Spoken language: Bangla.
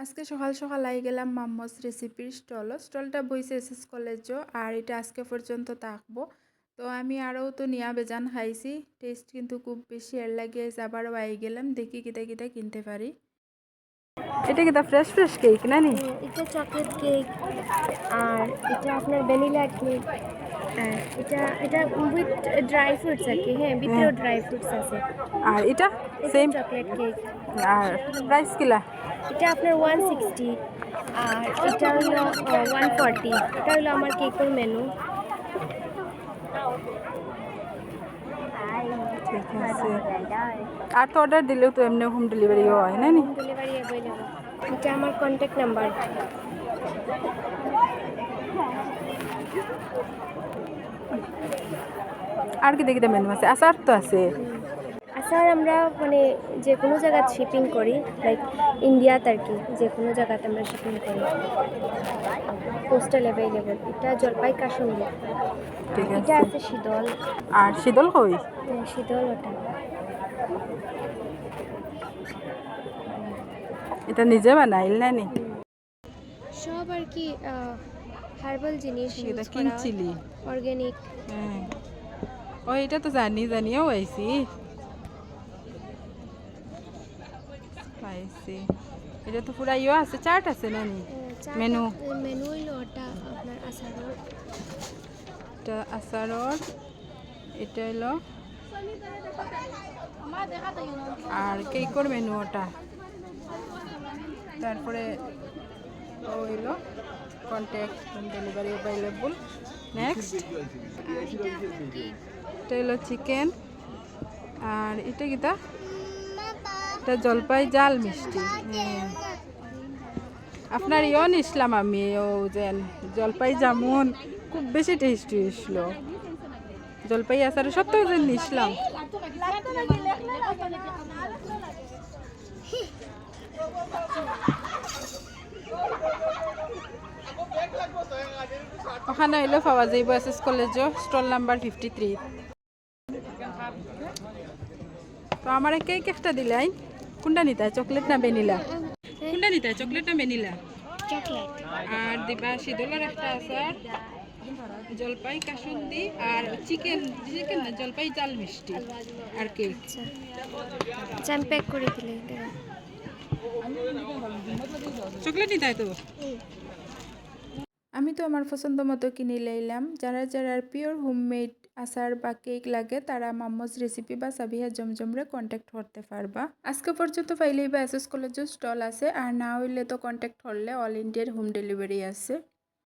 আজকে সকাল সকাল আই গেলাম মাম্মস রেসিপির স্টলটা বইছে এসএস কলেজও আর এটা আজকে পর্যন্ত থাকবো। তো আমি আরও তো নিয়া বেজান খাইছি, টেস্ট কিন্তু খুব বেশি এর লাগে আবারও আই গেলাম, দেখি কিতা কিতা কিনতে পারি। এটা কিতা ফ্রেশ ফ্রেশ কেক না নি? এটা চকলেট কেক আর এটা আপনার ভ্যানিলা কেক আর এটা উইথ ড্রাই ফ্রুটস আর কি। হ্যাঁ, ভিতরেও ড্রাই ফ্রুটস আছে। আর এটা সেম চকলেট কেক। আর প্রাইস কিলা? এটা আপনার 160 আর এটা হলো 140। এটা হলো আমার কেকের মেনু। ঠিক আছে। আর তো অর্ডার দিলেও তো এমনি হোম ডেলিভারি হয় না নি? Home delivery available. এটা আমার কন্ট্যাক্ট নাম্বার। আর কি দেখি মেনু আছে? আচার তো আছে। আচার আমরা মানে যে কোনো জায়গায় শিপিং করি, লাইক ইন্ডিয়াত আর কি, যে কোনো জায়গাতে আমরা শিপিং করি। Postal available. এটা জলপাই কাসুন্দি। ঠিক এটা আছে। আছে শীতল। আর শীতল কই? শীতল ওটা। এটা নিজে বানাইল না নি? সব আর কি হার্বাল জিনিস ইউজ এটা করা, কিনছিলি? অর্গানিক। হ্যাঁ, ও এটা তো জানিও আইছি পাইছি। এটা তো পুরা ইয়ে আছে, চার্ট আছে না নি? মেনু মেনু হইলো ওটা আপনার আচারের। এটা আচারর, এটা হলো আর কেকর মেনু ওটা। তারপরে ও হইলো contact home delivery available. Next এটা হলো চিকেন। আর এটা কিটা? এটা জলপাই জাল মিষ্টি। হ্যাঁ, আপনার ইও নিছিলাম আমি, ও যেন জলপাই জামুন খুব বেশি টেস্টি হয়েছিল। জলপাই আচার সত্ত্বেও যেন নিছিলাম। ওখানে হইলে পাওয়া যাইব এসএস কলেজও, স্টল নাম্বার 53। তো আমার কেক একটা দিলাই, কোনটা নিতে হয়, চকলেট না ভ্যানিলা? কোনটা নিতে হয়, চকলেট না ভ্যানিলা? চকলেট। আর দিবা শীতলের একটা আচার, জলপাই কাসুন্দি আর চিকেন না জলপাই জাল মিষ্টি আর কেক। আচ্ছা, আমি প্যাক করে দিলে। চকলেট নিতে হয় তো? আমি তো আমার পছন্দ মতো কিনে লাইলাম। যারা পিওর হোমমেড আচার বা কেক লাগে তারা মাম্মস রেসিপি বা সাবিহা জমজমরে কন্ট্যাক্ট করতে পারবা। আজকে পর্যন্ত পাইলেই বা এসএস কলেজের স্টল আছে, আর না হইলে তো কন্ট্যাক্ট করলে অল ইন্ডিয়ার হোম ডেলিভারি আছে।